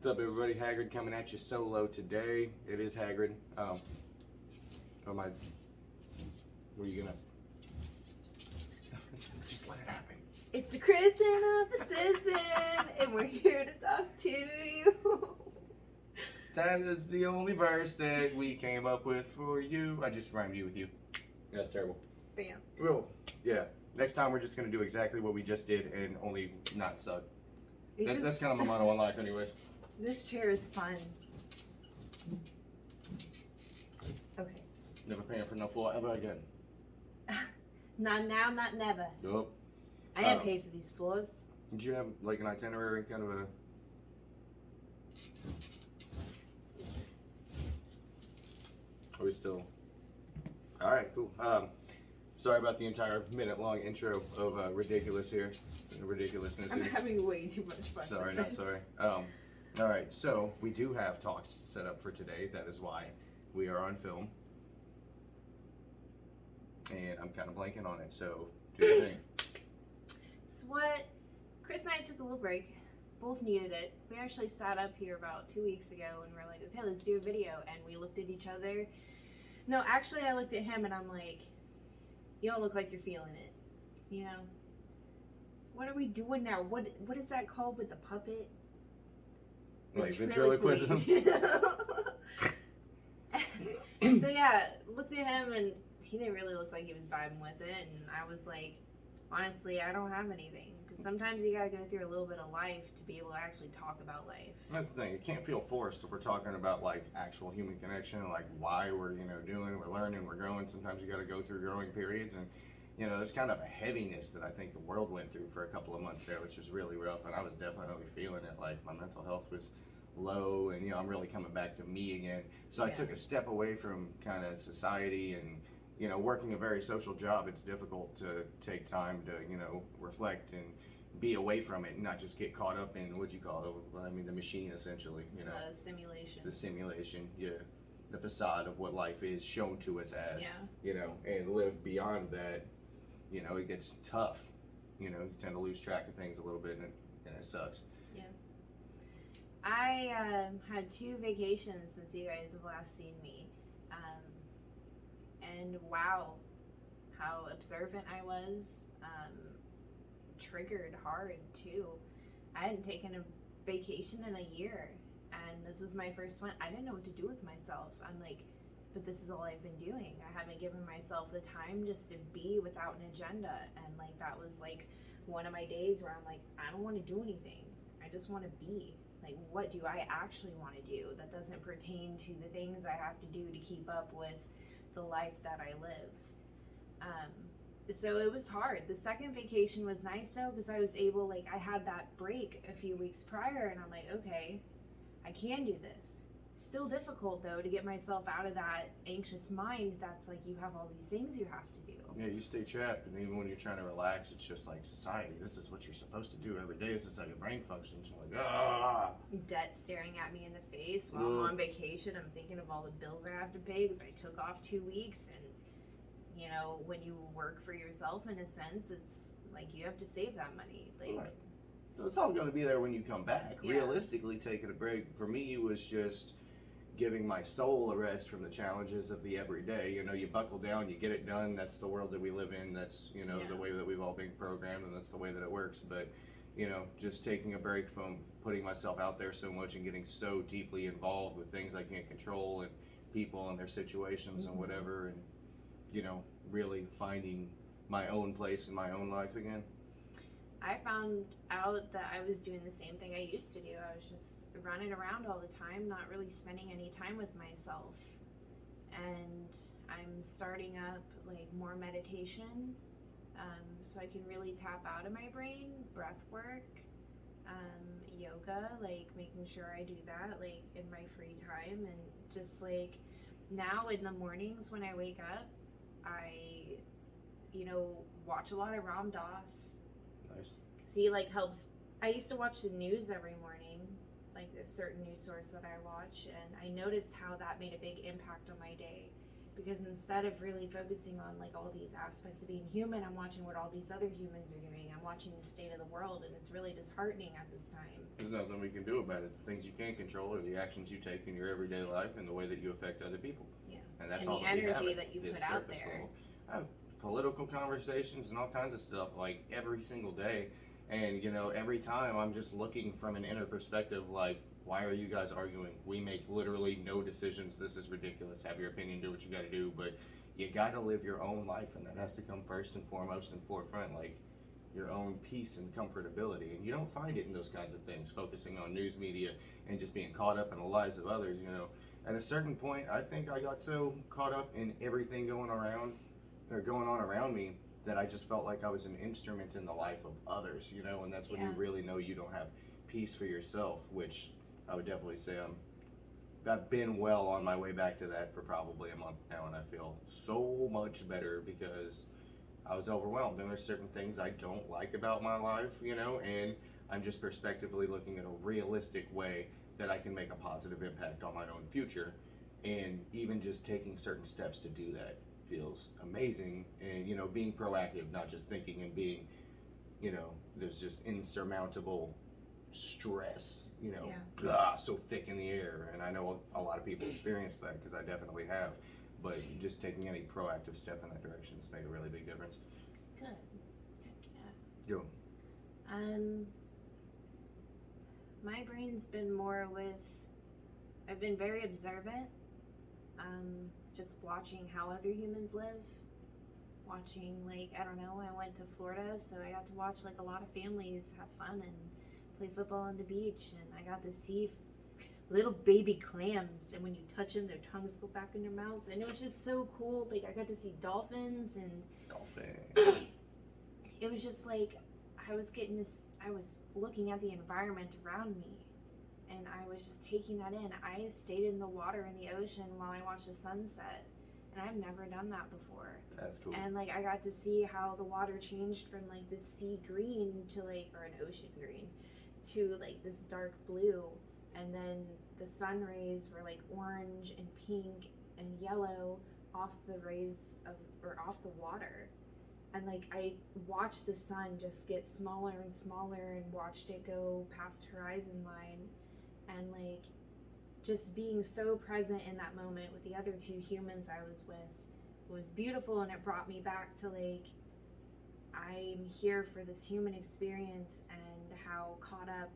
What's up, everybody? Hagrid coming at you solo today. It is Hagrid. Were you gonna? Just let it happen. It's the Kristen of the Citizen, and we're here to talk to you. That is the only verse that we came up with for you. I just rhymed you with you. That's terrible. Bam. Well, yeah. Next time we're just gonna do exactly what we just did and only not suck. That's kind of my motto in life, anyways. This chair is fun. Okay. Never paying for no floor ever again. Not now, not never. Nope. I didn't pay for these floors. Did you have like an itinerary, kind of a? Are we still? All right, cool. Sorry about the entire minute-long intro of ridiculous here, ridiculousness. I'm here. having way too much fun. Sorry, with not this. sorry. All right, so we do have talks set up for today. That is why we are on film, and I'm kind of blanking on it. So do your thing. So what? Chris and I took a little break. Both needed it. We actually sat up here about 2 weeks ago and we're like, okay, let's do a video. And we looked at each other. No, actually, I looked at him and I'm like, you don't look like you're feeling it. You know? What are we doing now? What is that called with the puppet? Like ventriloquism. So yeah, looked at him and he didn't really look like he was vibing with it. And I was like, honestly, I don't have anything. Because sometimes you gotta go through a little bit of life to be able to actually talk about life. That's the thing. It can't feel forced if we're talking about like actual human connection, like why we're doing, we're learning, we're growing. Sometimes you got to go through growing periods, and there's kind of a heaviness that I think the world went through for a couple of months there, which was really rough, and I was definitely feeling it. Like my mental health was low, and I'm really coming back to me again. So I took a step away from kind of society and. Working a very social job, it's difficult to take time to, reflect and be away from it and not just get caught up in, the machine essentially, Simulation. The simulation, yeah. The facade of what life is shown to us as, yeah. And live beyond that, it gets tough. You tend to lose track of things a little bit and it sucks. Yeah. I had 2 vacations since you guys have last seen me. And wow, how observant I was, triggered hard too. I hadn't taken a vacation in a year, and this was my first one. I didn't know what to do with myself. I'm like, but this is all I've been doing. I haven't given myself the time just to be without an agenda, and like that was like one of my days where I'm like, I don't want to do anything. I just want to be. Like, what do I actually want to do that doesn't pertain to the things I have to do to keep up with the life that I live. So it was hard. The second vacation was nice though, because I was able, I had that break a few weeks prior, and I'm like, okay, I can do this. Still difficult though to get myself out of that anxious mind that's like you have all these things you have to do. Yeah, you stay trapped, and even when you're trying to relax, it's just like society. This is what you're supposed to do every day. This is how your brain functions. You're like, ah. Debt staring at me in the face while I'm on vacation. I'm thinking of all the bills I have to pay because I took off 2 weeks. And when you work for yourself, in a sense, it's like you have to save that money. Right. So it's all going to be there when you come back. Yeah. Realistically, taking a break for me was just giving my soul a rest from the challenges of the everyday. You buckle down, you get it done. That's the world that we live in. That's the way that we've all been programmed, and that's the way that it works. But just taking a break from putting myself out there so much and getting so deeply involved with things I can't control and people and their situations and whatever, and really finding my own place in my own life again. I found out that I was doing the same thing I used to do. I was just running around all the time, not really spending any time with myself. And I'm starting up more meditation, so I can really tap out of my brain, breath work, yoga, making sure I do that in my free time. And just now in the mornings when I wake up, I watch a lot of Ram Dass. Nice. He helps. I used to watch the news every morning, there's a certain news source that I watch, and I noticed how that made a big impact on my day. because instead of really focusing on like all these aspects of being human, I'm watching what all these other humans are doing. I'm watching the state of the world, and it's really disheartening at this time. There's nothing we can do about it. The things you can control are the actions you take in your everyday life and the way that you affect other people. Yeah. And that's And all the that we have energy at that you this put out surface there. level. I have political conversations and all kinds of stuff like every single day. And you know, every time I'm just looking from an inner perspective, like, why are you guys arguing? We make literally no decisions. This is ridiculous. Have your opinion, do what you got to do, but you got to live your own life, and that has to come first and foremost and forefront, like your own peace and comfortability. And you don't find it in those kinds of things, focusing on news media and just being caught up in the lives of others. You know, at a certain point, I think I got so caught up in everything going on around me that I just felt like I was an instrument in the life of others. You know, and that's when you really know you don't have peace for yourself, which I would definitely say I've been well on my way back to that for probably a month now, and I feel so much better because I was overwhelmed. And there's certain things I don't like about my life, you know, and I'm just perspectively looking at a realistic way that I can make a positive impact on my own future. And even just taking certain steps to do that feels amazing. And, you know, being proactive, not just thinking and being, you know, there's just insurmountable stress, you know, so thick in the air. And I know a lot of people experience that because I definitely have. But just taking any proactive step in that direction has made a really big difference. Good. Heck yeah. Yo. My brain's been more with, I've been very observant, just watching how other humans live, watching, like, I don't know, I went to Florida, so I got to watch, like, a lot of families have fun and play football on the beach, and I got to see little baby clams, and when you touch them, their tongues go back in their mouths, and it was just so cool. Like, I got to see dolphins, and it was just like I was looking at the environment around me, and I was just taking that in. I stayed in the water in the ocean while I watched the sunset, and I've never done that before. That's cool. And like I got to see how the water changed from like this sea green to like, or an ocean green, to like this dark blue. And then the sun rays were like orange and pink and yellow off the off the water. And like I watched the sun just get smaller and smaller and watched it go past horizon line, and like just being so present in that moment with the other two humans I was with was beautiful. And it brought me back to like, I'm here for this human experience, and how caught up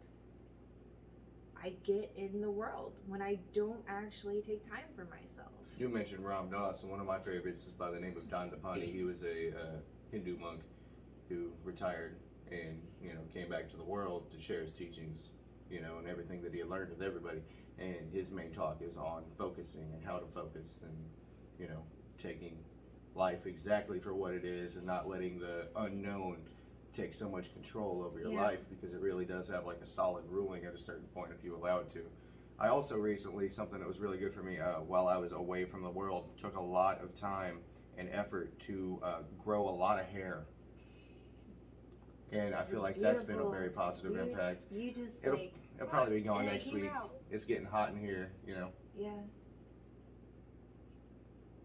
I get in the world when I don't actually take time for myself. You mentioned Ram Dass, and one of my favorites is by the name of Don Dapani. He was a Hindu monk who retired and, you know, came back to the world to share his teachings, you know, and everything that he had learned with everybody. And his main talk is on focusing and how to focus, and, you know, taking life exactly for what it is and not letting the unknown take so much control over your life, because it really does have like a solid ruling at a certain point if you allow it to. I also recently, something that was really good for me while I was away from the world, took a lot of time and effort to grow a lot of hair. And I feel like that's been a very positive impact. You just it'll probably be gone next week. Out. It's getting hot in here, you know. Yeah.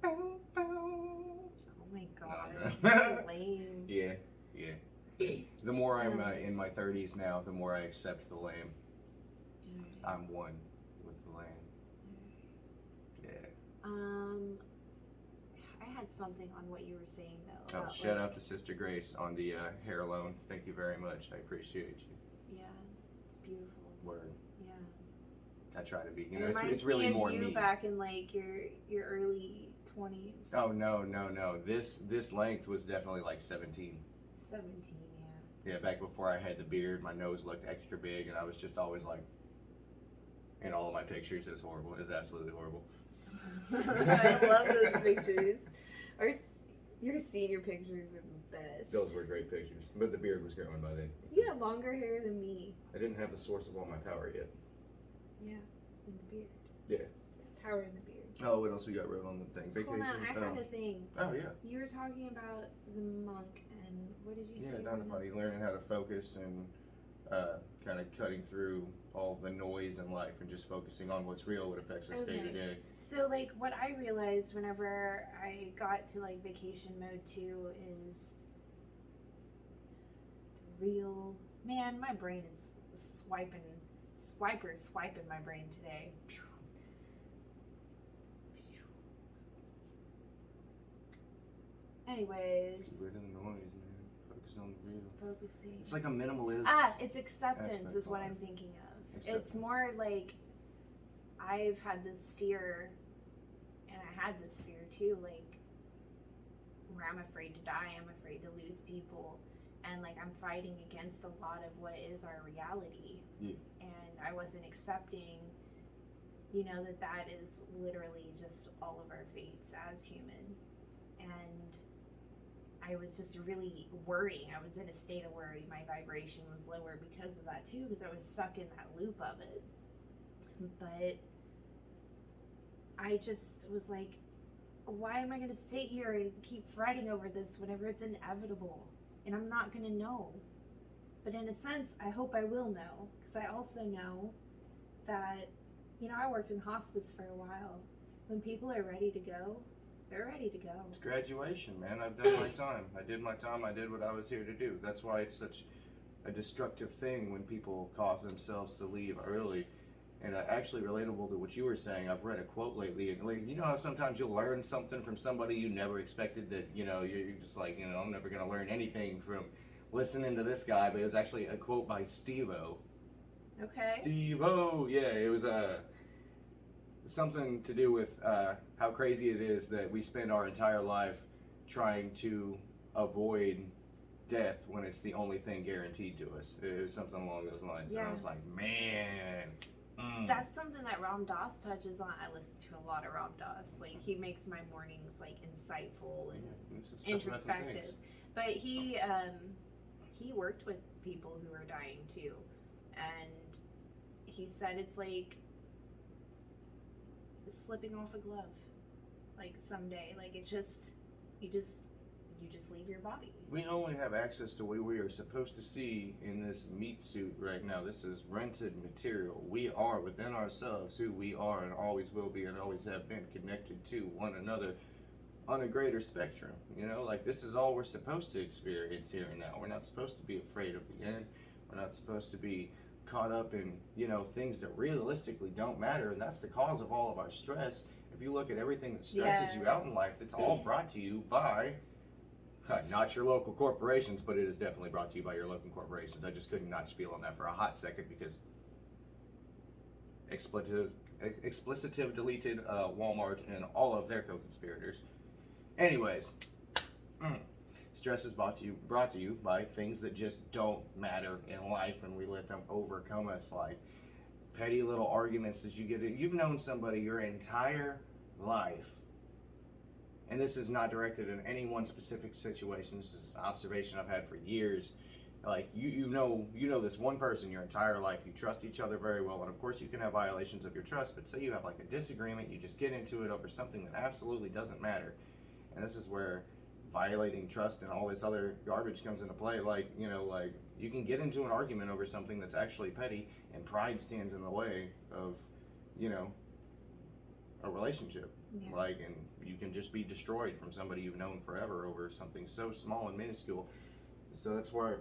Oh my god. No. Lame. Yeah. The more I'm in my 30s now, the more I accept the lame. I'm one with the lame. Yeah. I had something on what you were saying though. Oh, shout out to Sister Grace on the hair loan. Thank you very much. I appreciate you. Yeah, it's beautiful. Word. Yeah. I try to be. You It know, it's really reminds more me of you me. back in like your early 20s. Oh no. This length was definitely like 17. 17, Yeah, back before I had the beard, my nose looked extra big, and I was just always like, in all of my pictures, it's horrible. It's absolutely horrible. I love those pictures. Your senior pictures are the best. Those were great pictures, but the beard was growing by then. You had longer hair than me. I didn't have the source of all my power yet. Yeah, in the beard. Yeah. Power in the beard. Oh, what else we got wrote on the thing? Hold Vacations? on, I had a thing. Oh, yeah. You were talking about the monk, and what did you say? Yeah, down the body, learning how to focus and kind of cutting through all the noise in life and just focusing on what's real, what affects us day to day. So like what I realized whenever I got to like vacation mode too is the real man, my brain is swiping my brain today. Anyways. Get rid of the noise, man. Focus on the real. Focusing. It's like a minimalist. It's acceptance is what I'm thinking of. Acceptance. It's more like I've had this fear, and I had this fear too, like where I'm afraid to die, I'm afraid to lose people, and like I'm fighting against a lot of what is our reality. Yeah. And I wasn't accepting, you know, that is literally just all of our fates as human. And I was just really worrying. I was in a state of worry. My vibration was lower because of that too, because I was stuck in that loop of it. But I just was like, why am I going to sit here and keep fretting over this whenever it's inevitable? And I'm not going to know. But in a sense, I hope I will know, because I also know that, you know, I worked in hospice for a while. When people are ready to go, they're ready to go. It's graduation, man. I've done my time. I did my time. I did what I was here to do. That's why it's such a destructive thing when people cause themselves to leave early. And actually relatable to what you were saying, I've read a quote lately, and like, you know how sometimes you'll learn something from somebody you never expected, that, you know, you're just like, you know, I'm never going to learn anything from listening to this guy, but it was actually a quote by Steve-O. Okay. Steve-O, yeah, it was something to do with how crazy it is that we spend our entire life trying to avoid death when it's the only thing guaranteed to us. It was something along those lines. Yeah. And I was like, man. That's something that Ram Dass touches on. I listen to a lot of Ram Dass. Like, he makes my mornings like insightful and introspective. But he worked with people who are dying too, and he said it's like slipping off a glove. Like someday, like you just leave your body. We only have access to what we are supposed to see in this meat suit right now. This is rented material. We are within ourselves who we are and always will be and always have been, connected to one another on a greater spectrum. You know, like this is all we're supposed to experience here and now. We're not supposed to be afraid of the end. We're not supposed to be caught up in, you know, things that realistically don't matter, and that's the cause of all of our stress. If you look at everything that stresses you out in life, it's all brought to you by not your local corporations, but it is definitely brought to you by your local corporations. I just couldn't not spiel on that for a hot second because explicitive deleted Walmart and all of their co-conspirators. Anyways, stress is brought to you by things that just don't matter in life, and we let them overcome us, like petty little arguments that you get. You've known somebody your entire life, and this is not directed in any one specific situation. This is an observation I've had for years. Like you know this one person your entire life. You trust each other very well, and of course you can have violations of your trust. But say you have like a disagreement, you just get into it over something that absolutely doesn't matter, and this is where violating trust and all this other garbage comes into play. Like, you know, like you can get into an argument over something that's actually petty, and pride stands in the way of, you know, a relationship. Yeah. Like, and you can just be destroyed from somebody you've known forever over something so small and minuscule. So that's where,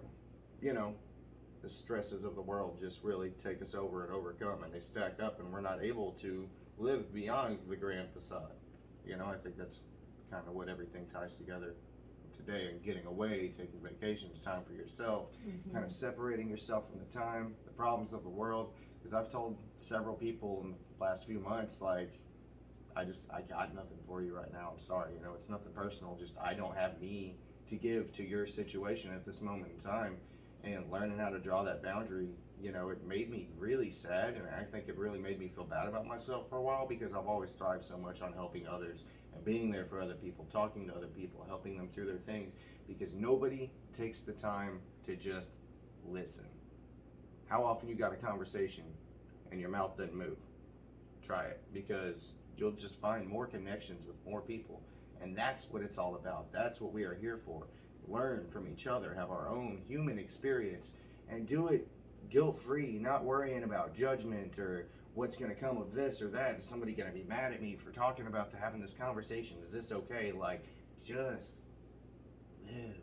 you know, the stresses of the world just really take us over and overcome, and they stack up, and we're not able to live beyond the grand facade. You know, I think that's kind of what everything ties together today, and getting away, taking vacations, time for yourself, kind of separating yourself from the time, the problems of the world. Because I've told several people in the last few months, like, I got nothing for you right now. I'm sorry, you know, it's nothing personal. Just I don't have me to give to your situation at this moment in time. And learning how to draw that boundary, you know, it made me really sad, and I think it really made me feel bad about myself for a while, because I've always thrived so much on helping others and being there for other people, talking to other people, helping them through their things, because nobody takes the time to just listen. How often you got a conversation and your mouth doesn't move? Try it, because you'll just find more connections with more people, and that's what it's all about. That's what we are here for. Learn from each other, have our own human experience, and do it guilt-free, not worrying about judgment or what's going to come of this or that. Is somebody going to be mad at me for talking about having this conversation? Is this okay? Like, just live.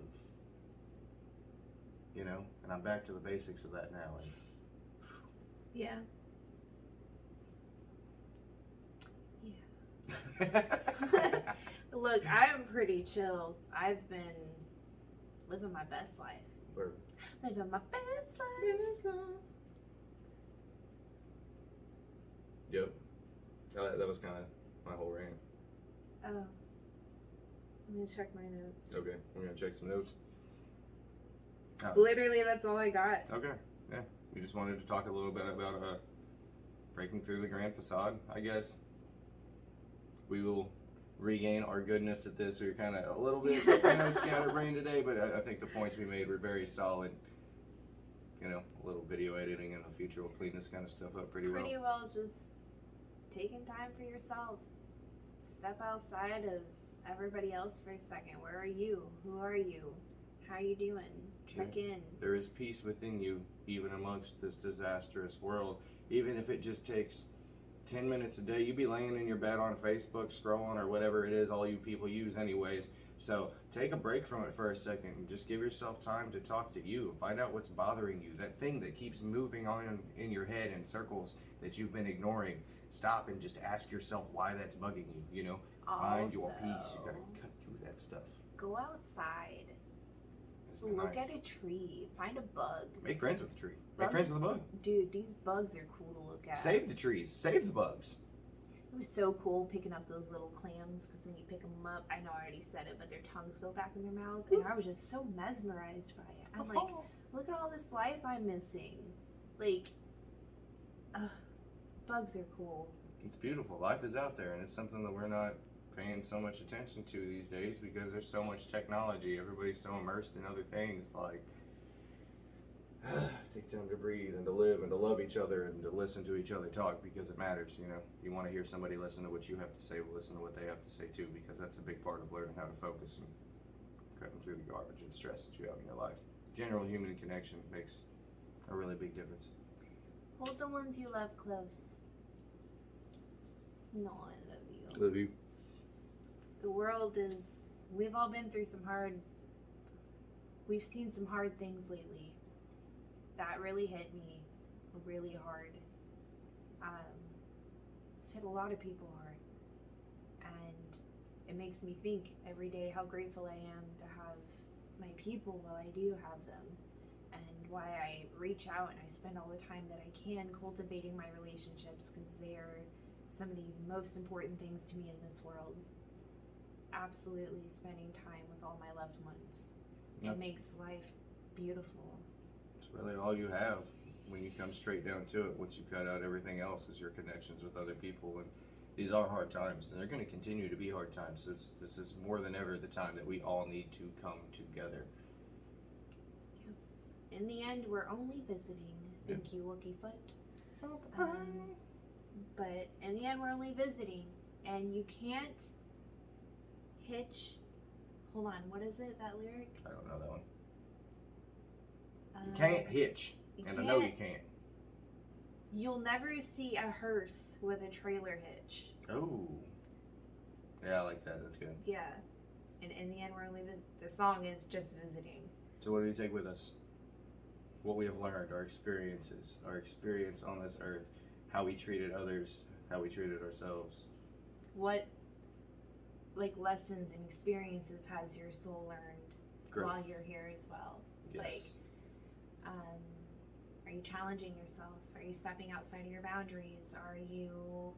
You know, and I'm back to the basics of that now. And Yeah. Look, I'm pretty chill. I've been living my best life. Word. Living my best life. Yep. That was kind of my whole rant. Oh. I'm gonna check my notes. Okay, we're gonna check some notes. Literally, that's all I got. Okay, yeah. We just wanted to talk a little bit about breaking through the grand facade, I guess. We will regain our goodness at this. We were kind of a little bit scatterbrained today, but I think the points we made were very solid. You know, a little video editing in the future will clean this kind of stuff up pretty well. Pretty well, just taking time for yourself. Step outside of everybody else for a second. Where are you? Who are you? How you doing? Check in. There is peace within you, even amongst this disastrous world. Even if it just takes 10 minutes a day, you be laying in your bed on Facebook scrolling or whatever it is all you people use anyways. So take a break from it for a second and just give yourself time to talk to you. Find out what's bothering you, that thing that keeps moving on in your head in circles that you've been ignoring. Stop and just ask yourself why that's bugging you, you know? Find your peace. You gotta cut through that stuff. Go outside. Look at a tree. Find a bug. Make friends with the tree. Make friends with the bug. Dude, these bugs are cool to look at. Save the trees. Save the bugs. It was so cool picking up those little clams because when you pick them up, I know I already said it, but their tongues go back in their mouth, and I was just so mesmerized by it. I'm like, look at all this life I'm missing. Like, bugs are cool. It's beautiful. Life is out there, and it's something that we're not paying so much attention to these days because there's so much technology. Everybody's so immersed in other things. Like, take time to breathe and to live and to love each other and to listen to each other talk because it matters. You know, you want to hear somebody listen to what you have to say, well, listen to what they have to say too, because that's a big part of learning how to focus and cutting through the garbage and stress that you have in your life. General human connection makes a really big difference. Hold the ones you love close. No, I love you. Love you. The world is, we've all been through we've seen some hard things lately. That really hit me really hard. It's hit a lot of people hard. And it makes me think every day how grateful I am to have my people while I do have them. And why I reach out and I spend all the time that I can cultivating my relationships because they are some of the most important things to me in this world. Absolutely spending time with all my loved ones. It makes life beautiful. It's really all you have when you come straight down to it. Once you cut out everything else is your connections with other people. And these are hard times, and they're going to continue to be hard times. So this is more than ever the time that we all need to come together. Yeah. In the end, we're only visiting. Thank you, Wookiefoot. But in the end, we're only visiting. And you can't hitch. Hold on, what is it, that lyric? I don't know that one. You can't hitch, and I know you can't. You'll never see a hearse with a trailer hitch. Oh. Yeah, I like that. That's good. Yeah. And in the end, we're only the song is just visiting. So what do we take with us? What we have learned, our experiences, our experience on this earth, how we treated others, how we treated ourselves. What, like, lessons and experiences has your soul learned while you're here as well? Yes. Like, are you challenging yourself? Are you stepping outside of your boundaries? Are you,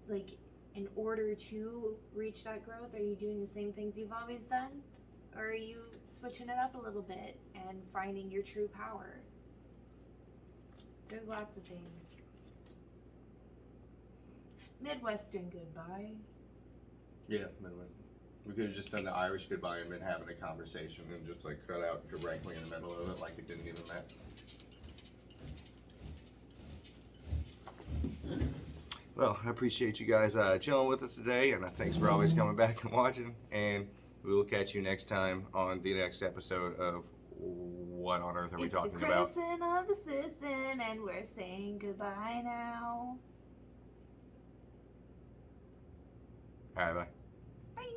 like, in order to reach that growth, are you doing the same things you've always done? Or are you switching it up a little bit and finding your true power? There's lots of things. Midwestern goodbye. Yeah, Midwestern. We could have just done the Irish goodbye and been having a conversation and just like cut out directly in the middle of it like it didn't even matter. Well, I appreciate you guys chilling with us today, and thanks for always coming back and watching. And we will catch you next time on the next episode of what on earth are we It's talking the about? christening of the citizen, and we're saying goodbye now. All right, bye. Bye.